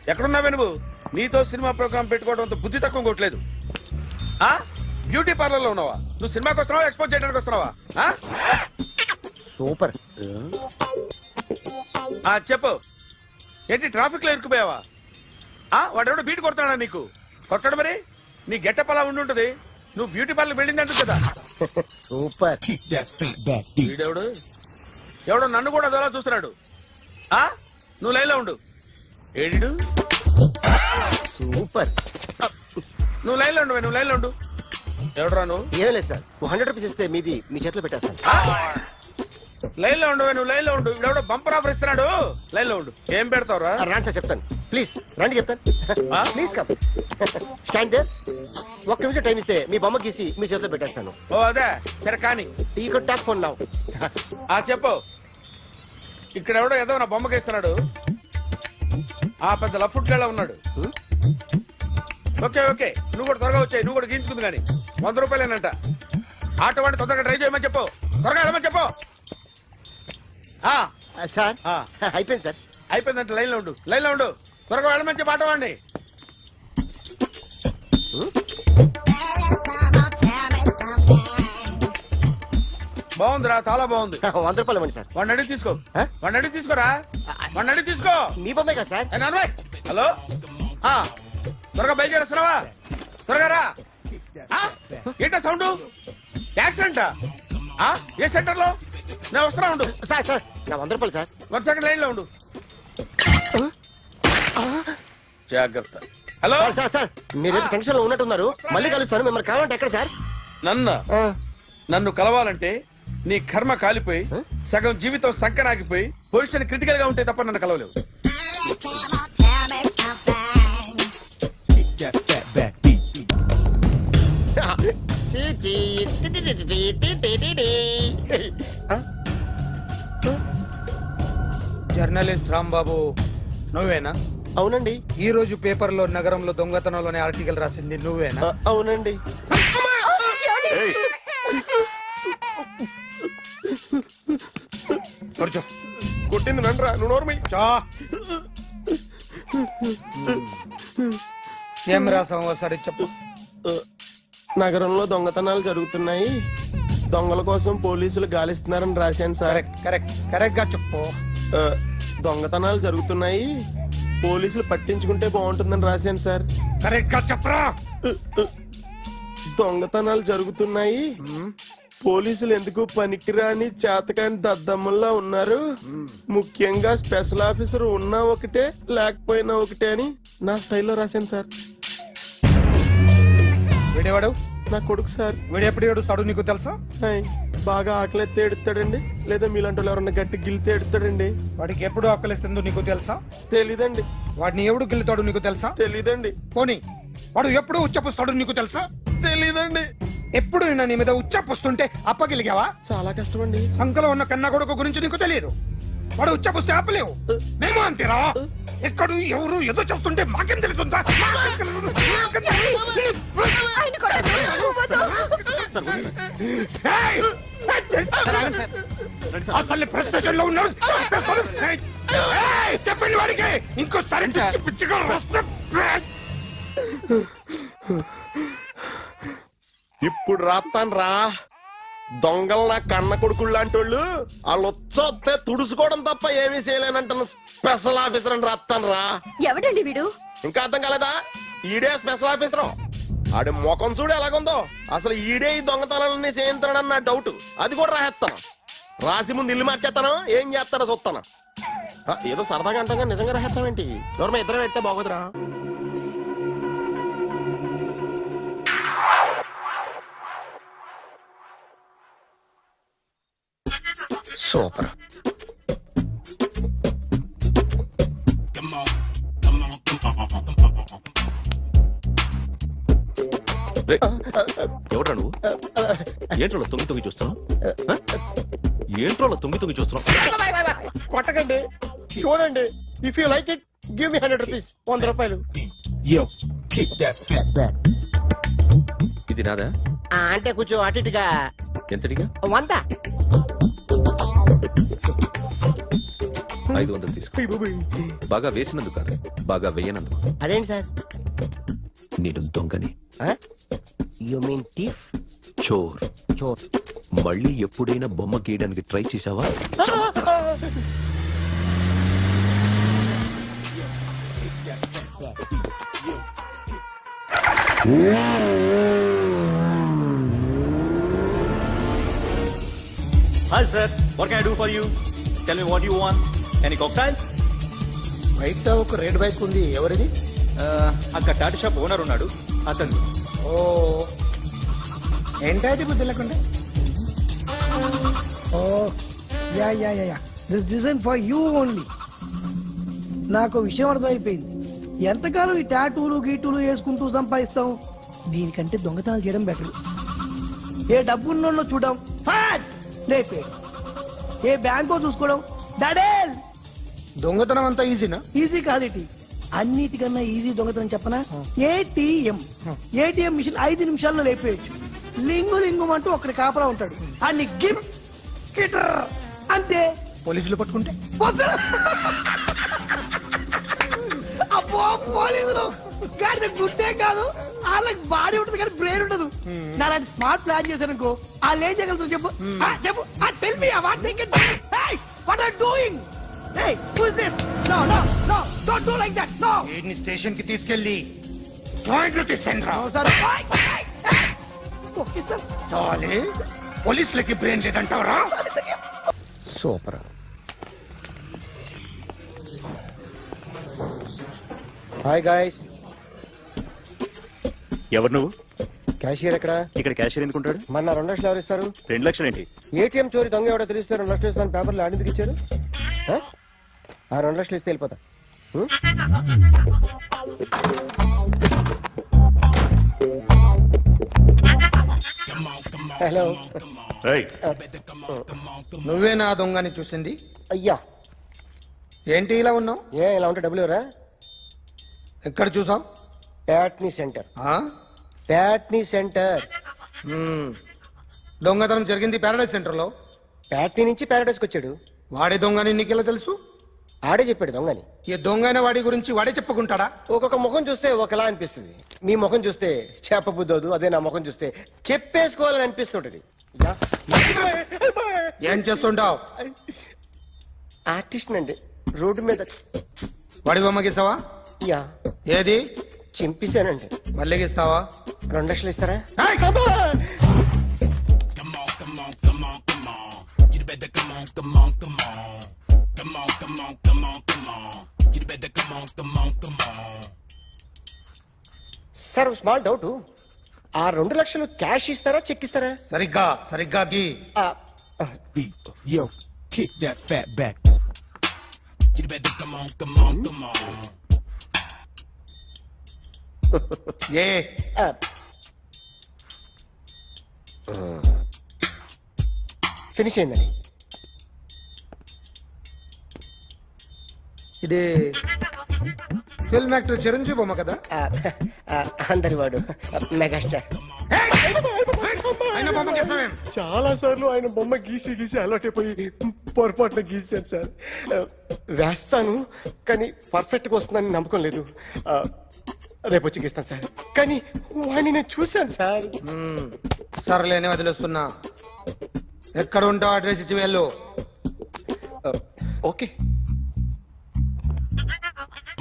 ఎక్కడున్నావే నువ్వు? నీతో cinema programme పెట్టుకోవడంతో బుద్ధి తక్కువ కొట్టలేదు. బ్యూటీ పార్లర్ లో ఉన్నావా? నువ్వు సినిమాకి వస్తున్నావా, ఎక్స్పోజ్ చేయడానికి వస్తున్నావా? సూపర్. చెప్పు, ఏంటి ట్రాఫిక్ లో ఇరుక్కుపోయావా? వాడెవడో బీట్ కొడతాడా నీకు? కొట్టాడు మరి. నీ గెట్టప్ అలా ఉండుంటది. నువ్వు బ్యూటీ పార్లర్ వెళ్ళింది ఎందుకు కదా? సూపర్. వీడెవడు? ఎవడో నన్ను కూడా అదోలా చూస్తున్నాడు. నువ్వు లైన్లో ఉండు. ఏడు సూపర్. నువ్వు లైన్లో ఉండు, నువ్వు లైన్లో ఉండు. ఎవడరా నువ్వు? ఏం లేదు సార్, 100 రూపీస్ ఇస్తే మీది మీ చేతిలో పెట్టేస్తాను. లైన్లో ఉండు, నువ్వు లైన్లో ఉండు. ఇవిడెవడో బంపర్ ఆఫర్ ఇస్తున్నాడు. లైన్లో ఉండు. ఏం పెడతావురా? రాండి సార్, చెప్తాను. ప్లీజ్ రండి, చెప్తాను. Please come. Stand there. 1 నిమిషం టైం ఇస్తే మీ బొమ్మ గీసి మీ చేతిలో పెట్టేస్తాను. ఓ అదే సరే కానీ. ఈ కుడ్ టాక్ ఫోన్ నౌ. చెప్పు. ఇక్కడ ఎవడో ఏదో నా బొమ్మకి ఇస్తున్నాడు. పెద్ద లఫుట్ గేళ ఉన్నాడు. ఓకే ఓకే, నువ్వు కూడా త్వరగా వచ్చాయి. నువ్వు కూడా గీంచుకుంది కానీ 100 రూపాయలేనంట. ఆటో వాడిని తొందరగా ట్రై చేయమని చెప్పు. త్వరగా వెళ్ళమని చెప్పు. సార్ అయిపోయింది సార్. అయిపోయిందంటే లైన్లో ఉండు, లైన్లో ఉండు. త్వరగా వెళ్ళమని చెప్పు ఆటో వాడిని. బాగుందిరా, చాలా బాగుంది. 100 రూపాయలు ఇవ్వండి సార్. వాడిని అడిగి తీసుకో. వాడిని అడిగి తీసుకోరా. వాడిని అడిగి తీసుకో. మీ బొమ్మే కదా సార్. హలో, త్వరగా బయలుదేరేస్తున్నావా? త్వరగా రా. ఏంటా సౌండ్? యాక్సిడెంటా? ఏ సెంటర్ లో? నేను వస్తున్నా ఉండు. సార్ సార్ నా 100 రూపాయలు సార్. 1 సెకండ్ లైన్ లో ఉండు. జాగ్రత్త. Hello sir. సార్ మీరు టెన్షన్ లో ఉన్నట్టున్నారు. మళ్ళీ కలుస్తాను. మిమ్మల్ని కావాలంటే ఎక్కడ సార్? నన్ను కలవాలంటే నీ కర్మ కాలిపోయి సగం జీవితం సంకనాగిపోయి పొజిషన్ క్రిటికల్ గా ఉంటే తప్ప నన్ను కలవలేవు. జర్నలిస్ట్ రాంబాబు నువ్వేనా? అవునండి. ఈ రోజు పేపర్లో నగరంలో దొంగతనంలోనే ఆర్టికల్ రాసింది నువ్వేనా? అవునండి. కొట్టింది నండ్రా, నువ్వు నోర్మి. ఏం రాసావు ఒకసారి చెప్పు. నగరంలో దొంగతనాలు జరుగుతున్నాయి, దొంగల కోసం పోలీసులు గాలిస్తున్నారని రాశాను సార్. కరెక్ట్ గా చెప్పు. దొంగతనాలు జరుగుతున్నాయి, పోలీసులు పట్టించుకుంటే బాగుంటుందని రాశాను సార్. కరెక్ట్ గా చెప్పరా. దొంగతనాలు జరుగుతున్నాయి, పోలీసులు ఎందుకు పనికిరాని చేతకాని దద్దమ్మల్లా ఉన్నారు, ముఖ్యంగా స్పెషల్ ఆఫీసర్ ఉన్నా ఒకటే లేకపోయినా ఒకటే అని నా స్టైల్లో రాశాను సార్. వీడేవాడు? నా కొడుకు సార్. వీడు ఎప్పుడు ఏడుస్తాడు నీకు తెలుసా? బాగా ఆకలిస్తే ఎడుతాడండి, లేదా మీలాంటి వాళ్ళు ఎవరన్నా గట్టి గిల్లితే ఎడుతాడండి. వాడికి ఎప్పుడు ఆకలిస్తుందో నీకు తెలుసా? తెలీదండి. వాడిని ఎవడు గిల్లుతాడు నీకు తెలుసా? తెలీదండి. పోనీ వాడు ఎప్పుడు ఉచ్చపుస్తాడు నీకు తెలుసా? తెలీదండి. ఎప్పుడు నీ మీద ఉచ్చపుస్తుంటే అప్పగలిగావా? చాలా కష్టం అండి. సంకలో ఉన్న కన్నా కొడుకు గురించి నీకు తెలియదు. వాడు ఉచ్చపుస్తే ఆపలేవు. మేము అంతేరా. ఎక్కడు ఎవరు ఏదో చేస్తుంటే మాకేం తెలుస్తుందా? అసలు ప్రెస్టేషన్ లో ఉన్నాడు. చెప్పండి వాడికి ఇంకోసారి పిచ్చిగా వస్తే. ఇప్పుడు రాత్తాను రా. దొంగలు నా కన్న కొడుకులు లాంటి వాళ్ళు వాళ్ళు వచ్చొస్తే తుడుచుకోవడం తప్ప ఏమీ చేయలేనంటున్న స్పెషల్ ఆఫీసర్ అని రాత్తాను రా. ఎవడండి వీడు? ఇంకా అర్థం కాలేదా? ఈడే స్పెషల్ ఆఫీసర్. ఆడి ముఖం చూడు ఎలాగుందో. అసలు ఈడే ఈ దొంగతనాలన్నీ చేయించాడని నా డౌట్. అది కూడా రాసేస్తాను. రాసి ముందు ఇల్లు మార్చేస్తాను. ఏం చేస్తాడో చూస్తాను. ఏదో సరదాగా అంటాం కానీ నిజంగా రాసేస్తామేంటి? ఎవరన్నా ఇద్దరు పెడితే బాగోదురా. సూపర్. ఎవడ్రా నువ్వు? ఏంట్రోలో తొంగి తొంగి చూస్తున్నావు? ఏంట్రోలో తొంగి తొంగి చూస్తున్నావు? కొట్టకండి, చూడండి. If you like it give me 100 rupees. 100 రూపాయలు. ఇది నాదా? అంటే కొంచెం అటు ఇటుగా. ఎంతడిగా? 100. 500 తీసుకో. బాగా వేసినందుకు కాదు, బాగా వేయనందుకు. అదేంటి సార్? నేను దొంగని, యు మీన్ థీఫ్? చోర్. చోర్. మళ్ళీ ఎప్పుడైనా బొమ్మ గీయడానికి ట్రై చేశావా? Hi sir, what can I do for you? Tell me what you want. Any cocktail? బయట ఒక రెడ్ బైక్ ఉంది, ఎవరిది? అక్కడ టాటా షాప్ ఓనర్ ఉన్నాడు, అతను. ఓ ఏంటది బుద్ధి లేకుండా? ఓ yeah yeah yeah yeah this design for you only. నాకు విషయం అర్థమైపోయింది. ఎంతకాలం ఈ టాటూలు గీటూలు వేసుకుంటూ సంపాదిస్తాం? దీనికంటే దొంగతనాలు చేయడం బెటర్. ఏ డబ్బున్నోళ్ళు చూడడం ఫాట్ లేపే, ఏ బ్యాంకో చూసుకోవడం దడేల్. దొంగతనం అంతా ఈజీనా? ఈజీ కాదేటి, అన్నిటికన్నా ఈజీ దొంగతనం చెప్పనా? ఏటీఎం మిషన్ 5 నిమిషాల్లో లేపేయచ్చు. లింగు లింగు అంటూ ఒకటి కాపలా ఉంటాడు, అన్ని గిమ్ గిటర్ అంతే. పోలీసులు పట్టుకుంటే పోలీసులు. అబ్బో పోలీసులు గాడి గుట్టే కాదు, వాళ్ళకి బాడీ ఉంటుంది కానీ బ్రెయిన్ ఉండదు. నా లాంటి స్మార్ట్ ప్లాన్ చేశాను అనుకో, వాళ్ళు ఏం చేయగలుగుతారు చెప్పు? చెప్పు, tell me what they can. Hey what are doing? Hey who is this? No no no don't do like that. No. వీడిని స్టేషన్ కి తీసుకెళ్ళి జాయింట్లు తీసుకురా. Sir okay sir. సాలే పోలీసులకి బ్రెయిన్ లేదంటావరా? సూపర్. Hi guys. ఎవరు నువ్వు? క్యాషియర్ ఎక్కడ? ఇక్కడ క్యాషియర్ ఎందుకుంటాడు? మన 2 లక్షలు ఎవరు ఇస్తారు? 2 లక్షలు ఏంటి? ఏటీఎం చోరీ దొంగ ఎవడో తెలిస్తే 2 లక్షలు ఇస్తాను పేపర్లు ఆడిందుకు ఇచ్చారు. ఆ 2 లక్షలు ఇస్తే వెళ్ళిపోతా. హలో, ఏయ్, నువ్వే నా దొంగని చూసింది? అయ్యా, ఏంటి ఇలా ఉన్నావు? ఏ ఇలా ఉంటే డబ్బులు ఎవరా? ఎక్కడ చూసావు? ప్యాట్నీ సెంటర్. ప్యాట్నీ సెంటర్. దొంగతనం జరిగింది ప్యారడైజ్ సెంటర్ లో. ప్యాట్నీ నుంచి ప్యారడైస్కి వచ్చాడు. వాడే దొంగని నీకెలా తెలుసు? ఆడే చెప్పాడు దొంగని. ఈ దొంగైన వాడి గురించి వాడే చెప్పుకుంటాడా? ఒక్కొక్క ముఖం చూస్తే ఒకలా అనిపిస్తుంది. మీ ముఖం చూస్తే చేపబుద్దోదు, అదే నా ముఖం చూస్తే చెప్పేసుకోవాలని అనిపిస్తుంటది. యా. ఏం చేస్తుంటావు? ఆర్టిస్ట్ అండి, రోడ్డు మీద. వాడి బొమ్మ గీసావా? యా, ఏది? చింపేశానండి. మళ్ళీ గీస్తావా? 2 లక్షలు ఇస్తారా? సార్ ఒక స్మాల్ డౌట్, ఆ 2 లక్షలు క్యాష్ ఇస్తారా చెక్ ఇస్తారా? సరిగ్గా సరిగ్గా గీ. ఆ, Yo, kick that fat back. You better come on, come on, come on. ఏ ఆ. ఫినిష్ అయిందండి. ఇది ఫిల్మ్ యాక్టర్ చిరంజీవి బొమ్మ కదా? అందరి వాడు మెగాస్టార్. ఆయన బొమ్మ గీసావేం? చాలా సార్లు ఆయన బొమ్మ గీసి గీసి అలవాటైపోయి పొరపాటున గీసాను సార్. వేస్తాను కానీ పర్ఫెక్ట్గా వస్తుందని నమ్మకం లేదు. రేపు వచ్చి గీస్తాను సార్. కానీ వాడిని నేను చూశాను సార్. సర్లేని వదిలేస్తున్నా. ఎక్కడ ఉంటావు అడ్రస్ ఇచ్చి వెళ్ళు. Okay.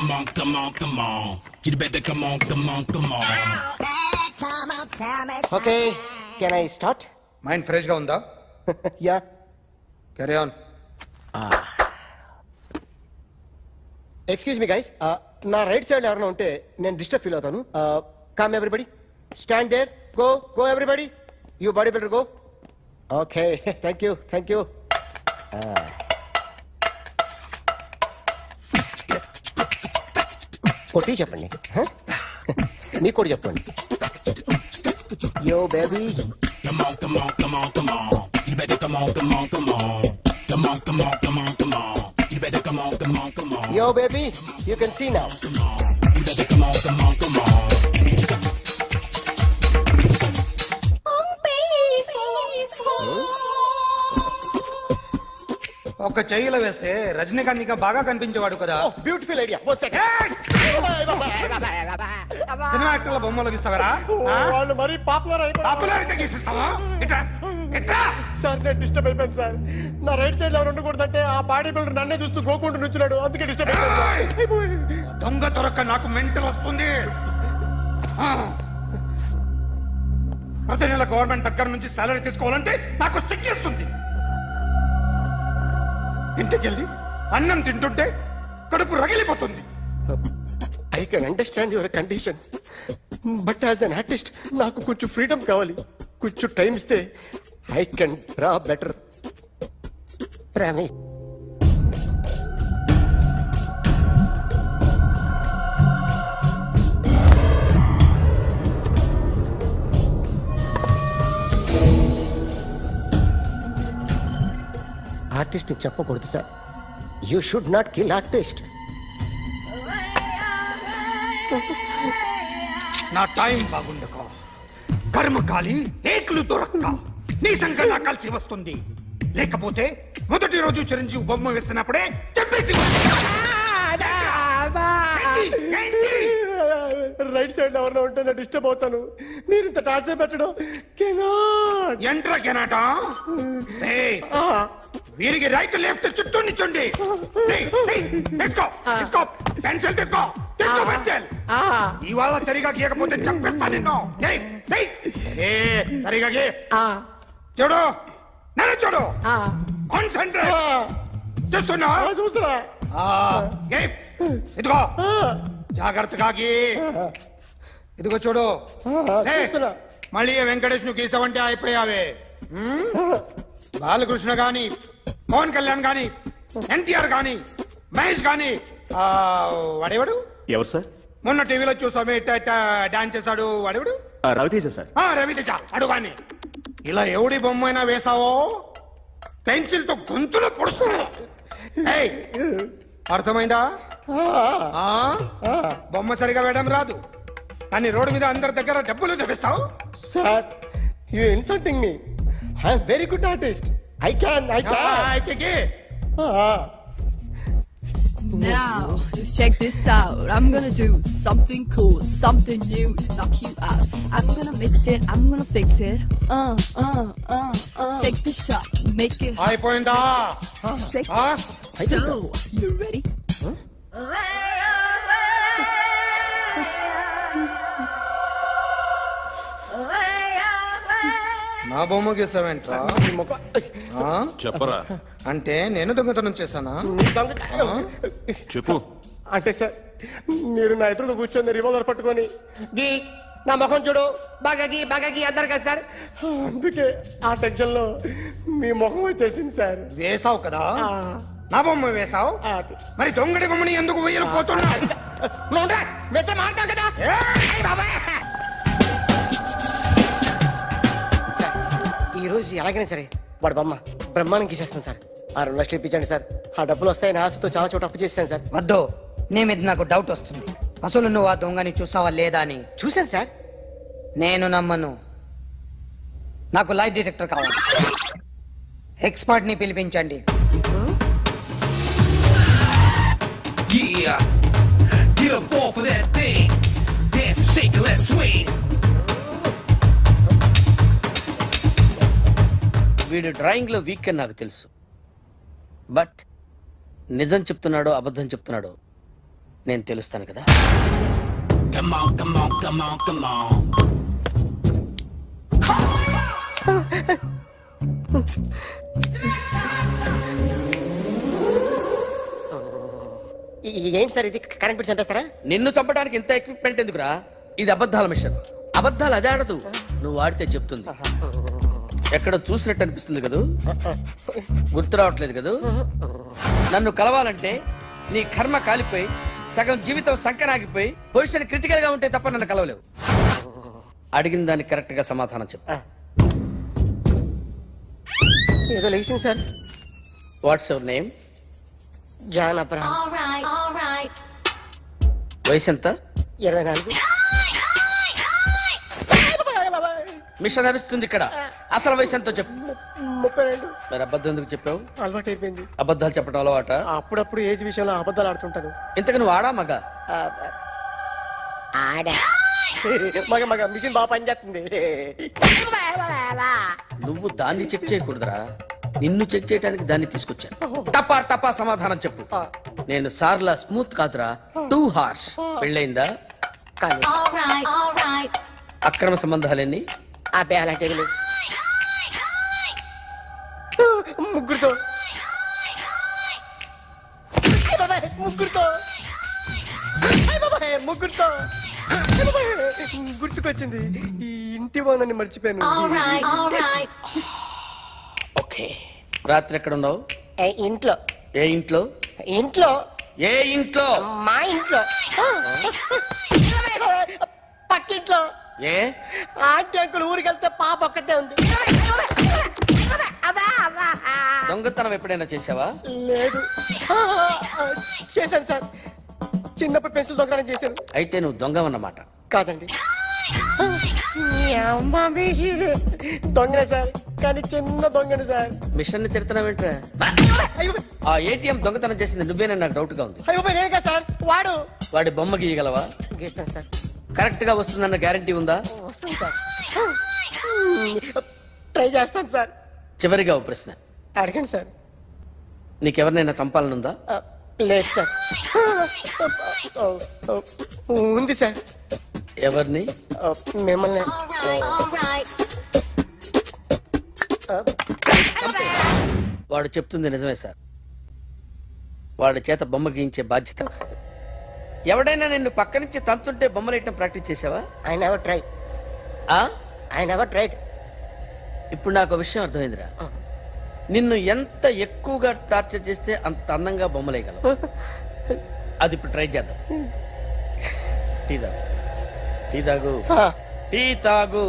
Come on, come on, come on. You better come on, come on, come on. Okay, can I start? Mind fresh గా ఉందా? Yeah. Carry on. Excuse me guys, నా రైట్ సైడ్ ఎవరైనా ఉంటే నేను డిస్టర్బ్ ఫీల్ అవుతాను. Come everybody, stand there, go go everybody, you body builder go. Okay, thank you thank you. కొట్టి చెప్పండి, మీకు కూడా చెప్పండి. Yo baby. Come on, come on, come on, come on. You better come on, come on, come on. Come on, come on, come on, come on. You better come on, come on, come on. Yo, baby, you can see now. You better come on, come on, come on. ఒక చెయ్యిలో వేస్తే రజనీకాంత్ ఇంకా బాగా కనిపించేవాడు కదా beautiful idea cinema యాక్టర్ల బొమ్మలు గీస్తావరా వాళ్ళు మరీ popular అయిపోయి popularity గీసిస్తావా ఇట్రా ఇట్రా సార్ నేను డిస్టర్బ్ అయిపోయాను సార్ నా రైట్ సైడ్ ఎవరు ఉండకూడదంటే ఆ బాడీ బిల్డర్ నన్నే చూస్తూ గోకుంటూ నుంచున్నాడు అందుకే డిస్టర్బ్ అయిపోయాను దొంగ దొరక్క నాకు మెంటల్ వస్తుంది ఆ. ప్రతి నెల గవర్నమెంట్ దగ్గర నుంచి సాలరీ తీసుకోవాలంటే నాకు సిగ్గేస్తుంది ఇంటికెళ్ళి అన్నం తింటుంటే కడుపు రగిలిపోతుంది I can understand your conditions but as an artist నాకు కొంచెం ఫ్రీడమ్ కావాలి కొంచెం టైం ఇస్తే I can draw better Ramesh artist చెప్పకూడదు sir you should not kill artist నా టైం బాగుండక కర్మకాలి ఏకులు దొరక్క నీ సంఖ్య నాకు కలిసి వస్తుంది లేకపోతే మొదటి రోజు చిరంజీవి బొమ్మ వేసినప్పుడే చెప్పేసి రైట్ సైడ్ ఎవరిలో ఉంటే నేను డిస్టర్బ్ అవుతాను మీరు ఇంత టార్చర్ పెట్టడం కెనాట్ ఎంట్రా కెనాట వీరికి రైట్ లెఫ్ట్ చుట్టూ నిచ్చండి తీసుకో తీసుకో పెన్సిల్ తీసుకో తీసుకో పెన్సిల్ ఇవాళ సరిగా గీయకపోతే చంపేస్తా నిన్ను ఏయ్, ఏయ్. సరిగా గీ చూడు నన్ను చూడు కాన్సంట్రేట్ చూస్తున్నా చూస్తున్నా గీ. ఇదిగో జాగ్రత్తగా గీ ఇదిగో చూడు లే. చూస్తున్నా. మళ్ళీ ఏ వెంకటేష్ ను గీసావంటే అయిపోయావే బాలకృష్ణ గాని పవన్ కళ్యాణ్ గాని ఎన్టీఆర్ గాని మహేష్ గాని వాడేవాడు ఎవరు సార్? మొన్న టీవీలో చూసామే డాన్స్ చేశాడు వాడేవాడు రవితేజ సార్. రవితేజ అడుగాని ఇలా ఎవడి బొమ్మ అయినా వేసావో పెన్సిల్ తో గొంతులో పొడుస్తున్నా ఏయ్, అర్థమైందా ఆ? బొమ్మ సరిగా వేయడం రాదు కానీ రోడ్డు మీద అందరి దగ్గర డబ్బులు తెప్పిస్తావు sir you insulting me I'm very good artist I can అయితే గీ. Now, just check this out. I'm gonna do something cool, something new to knock you out. I'm gonna mix it, I'm gonna fix it. Take the shot, make it అయిపోయిందా shake. ఆ? So, you ready? నా బొమ్మ గీసావేంట్రా ఆ? చెప్పరా. అంటే నేను దొంగతనం చేశానా చెప్పు. అంటే సార్ మీరు నా ఎదురు కూర్చొని రివాల్వర్ పట్టుకొని గీ నా ముఖం చూడు బాగా గీ అన్నారు కదా సార్ అందుకే ఆ టెన్షన్ లో మీ ముఖం వచ్చేసింది సార్ వేసావు కదా నా బొమ్మ వేసావు మరి దొంగడి బొమ్మని ఎందుకు వేయలు పోతున్నా సార్ ఈ రోజు ఎలాగైనా సరే వాడు బొమ్మ బ్రహ్మాండం గీసేస్తాను సార్ ఆ 2 లక్షలు ఇప్పించండి సార్ ఆ డబ్బులు వస్తాయని ఆశతో చాలా చోట అప్పు చేస్తాను సార్ వద్దు నీ మీద నాకు డౌట్ వస్తుంది అసలు నువ్వు ఆ దొంగని చూసావా లేదా అని చూశాను సార్ నేను నమ్మను నాకు లైట్ డిటెక్టర్ కావాలి ఎక్స్పర్ట్ ని పిలిపించండి Yeah, get up off of that thing. Dance and shake and let's swing. వీడు డ్రాయింగ్ లో వీక్ అని నాకు తెలుసు బట్ నిజం చెప్తున్నాడో అబద్ధం చెప్తున్నాడో నేను తెలుస్తాను కదా Come on, come on, come on, come on. ఏంటి సార్ ఇది కరెంట్ బిల్ చంపేస్తారా నిన్ను చంపడానికి ఇంత ఎక్విప్మెంట్ ఎందుకురా ఇది అబద్ధాల మిషన్ అబద్ధాలు అదే ఆడదు నువ్వు వాడితే చెప్తుంది ఎక్కడ చూసినట్టు అనిపిస్తుంది కదూ గుర్తు రావట్లేదు కదూ నన్ను కలవాలంటే నీ కర్మ కాలిపోయి సగం జీవితం సంకనాగిపోయి పొజిషన్ క్రిటికల్ గా ఉంటే తప్ప నన్ను కలవలేవు అడిగిన దానికి కరెక్ట్ గా సమాధానం చెప్పు ఏదో లేచింది sir what's your name John Abraham వయసు ఎంత 24 మిషన్ నడుస్తుంది ఇక్కడ. అసలు వయసు ఎంతో చెప్పు. 32. మరి అబద్ధం ఎందుకు చెప్పావు? అలవాటు అయిపోయింది. అబద్ధాలు చెప్పడం అలవాట? అప్పుడప్పుడు ఏజ్ విషయంలో అబద్ధాలు ఆడుతుంటాను. ఇంతకు నువ్వు ఆడా మగ? ఆడా మగ మగ మిషన్ బాగా పనిచేస్తుంది. నువ్వు దాన్ని చెక్ చేయకూడదురా, నిన్ను చెక్ చేయడానికి దాన్ని తీసుకొచ్చాను. టపా టపా సమాధానం చెప్పు. నేను సార్లా స్మూత్ కాదురా, టూ హార్ష్. పెళ్ళయిందా? కానీ అక్రమ సంబంధాలన్నీ? అబ్బాయి అలాంటివి లేవు. ముగ్గురుతో ముగ్గురుతో ముగ్గురుతో గుర్తుకొచ్చింది. ఈ ఇంటి వాళ్ళని మర్చిపోయాను. ఓకే. రాత్రి ఎక్కడ ఉన్నావు? ఇంట్లో. ఏ ఇంట్లో? ఇంట్లో. ఏ ఇంట్లో? మా ఇంట్లో. పక్కింట్లో. ఏ ఆంటీ అంకుల్ ఊరికి వెళ్తే పాప ఒక్కతే ఉంది. దొంగతనం ఎప్పుడైనా చేసావా? లేదు. చేశాను సార్, చిన్నప్పుడు పెన్సిల్ దొంగతనం చేశాను. అయితే నువ్వు దొంగవన్నమాట. కాదండి, దొంగనే సార్, కానీ చిన్న దొంగని సార్. మిషన్ ని తిడుతున్నావేంట్రా? అయ్యో ఆ ఏటీఎం దొంగతనం చేసింది నువ్వేనని నాకు డౌట్ గా ఉంది. అయ్యో నేను కదా సార్, వాడు. వాడి బొమ్మ గీయగలవా? గీస్తాను సార్. కరెక్ట్ గా వస్తుందన్న గ్యారంటీ ఉందా? వస్తాను సార్, ట్రై చేస్తాను సార్. చివరిగా ఓ ప్రశ్న అడగండి సార్. నీకెవరినైనా చంపాలనుందా? లేదు సార్. ఉంది సార్. ఎవరిని? మిమ్మల్ని. వాడు చెప్తుంది నిజమే సార్. వాడి చేత బొమ్మ గీయించే బాధ్యత. ఎవడైనా నిన్ను పక్క నుంచి తంతుంటే బొమ్మలేయటం ప్రాక్టీస్ చేసావా? I never try. I never tried. ఇప్పుడు నాకు ఒక విషయం అర్థమైందిరా. నిన్ను ఎంత ఎక్కువగా టార్చర్ చేస్తే అంత అందంగా బొమ్మలేయగలవు. అది ఇప్పుడు ట్రై చేద్దాం. టీ తాగు, టీ తాగు, టీ తాగు.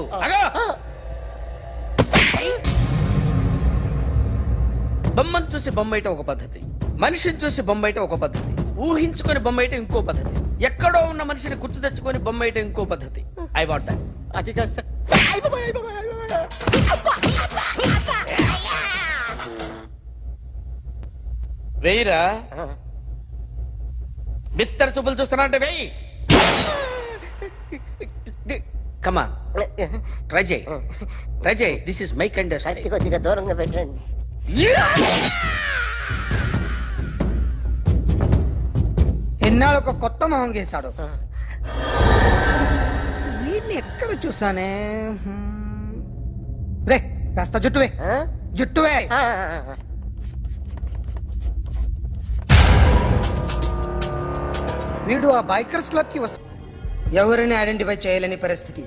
బొమ్మను చూసి బొమ్మయటం ఒక పద్ధతి, మనిషిని చూసి బొమ్మయటం ఒక పద్ధతి, ఊహించుకొని బొమ్మయటం ఇంకో పద్ధతి, ఎక్కడో ఉన్న మనిషిని గుర్తు తెచ్చుకొని బొమ్మయటం ఇంకో పద్ధతి. I want that. అది కాదు సార్. వెయ్యిరా. బిత్తర చూపులు చూస్తున్నా అంటే వెయ్యి. కమాన్, ట్రై చేయి, ట్రై చేయి. This is my kind of style. కొద్దిగా దూరంగా పెట్టండి. ఎన్నాళ్ళు ఒక కొత్త మొహం గీశాడు. వీడిని ఎక్కడ చూసానే? రే కాస్త జుట్టువే, జుట్టువే. వీడు ఆ బైకర్స్ క్లబ్ కి వస్తా, ఎవరిని ఐడెంటిఫై చేయలేని పరిస్థితి.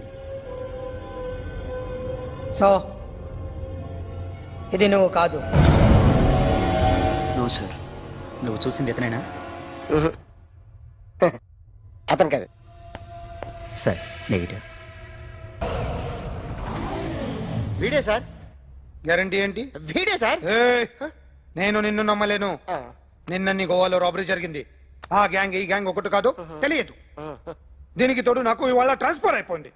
సో ఇది నువ్వు కాదు. నో సార్, నువ్వు చూసింది ఇతనేనా? అతను కాదు సార్, నెగిటివ్. వీడే సార్. గ్యారంటీ ఏంటి? వీడే సార్. ఏయ్, నేను నిన్ను నమ్మలేను. నిన్న గోవాలో రాబరీ జరిగింది. ఆ గ్యాంగ్ ఈ గ్యాంగ్ ఒకటి కాదు, తెలియదు. దీనికి తోడు నాకు ఇవాళ ట్రాన్స్ఫర్ అయిపోయింది.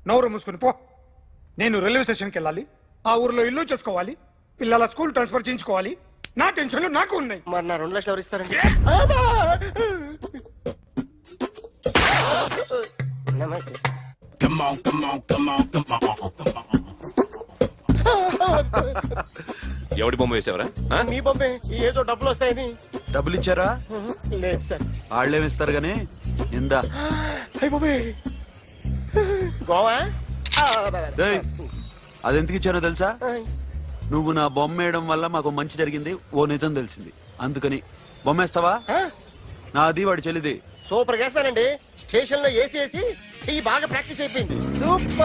నోరు మూసుకుని పో. నేను రైల్వే స్టేషన్కి వెళ్ళాలి, ఆ ఊర్లో ఇల్లు చేసుకోవాలి, పిల్లల స్కూల్ ట్రాన్స్ఫర్ చేయించుకోవాలి. నా టెన్షన్లు నాకు ఉన్నాయి. మరి నా 2 లక్షలు ఎవరు ఇస్తారండి? నమస్తే sir. Come on, come on, come on, come on, come on. ఎవడి బొమ్మ వేసావరా? మీ బొమ్మే, ఏదో డబ్బులు వస్తాయని. డబ్బులు ఇచ్చారా? లేదు సార్. వాళ్ళేమి ఇస్తారు గానీ ఇందా. అయ్య బాబే, గోవా. డేయ్, అది ఎందుకు ఇచ్చానో తెలుసా? నువ్వు నా బొమ్మ వేయడం వల్ల మాకు మంచి జరిగింది, ఓ నిజం తెలిసింది. అందుకని బొమ్మేస్తావా? నాది వాడి చెల్లిది. సూపర్ వేస్తానండి. స్టేషన్ లో ఏసీ చెయ్యి బాగా ప్రాక్టీస్ అయిపోయింది. సూపర్.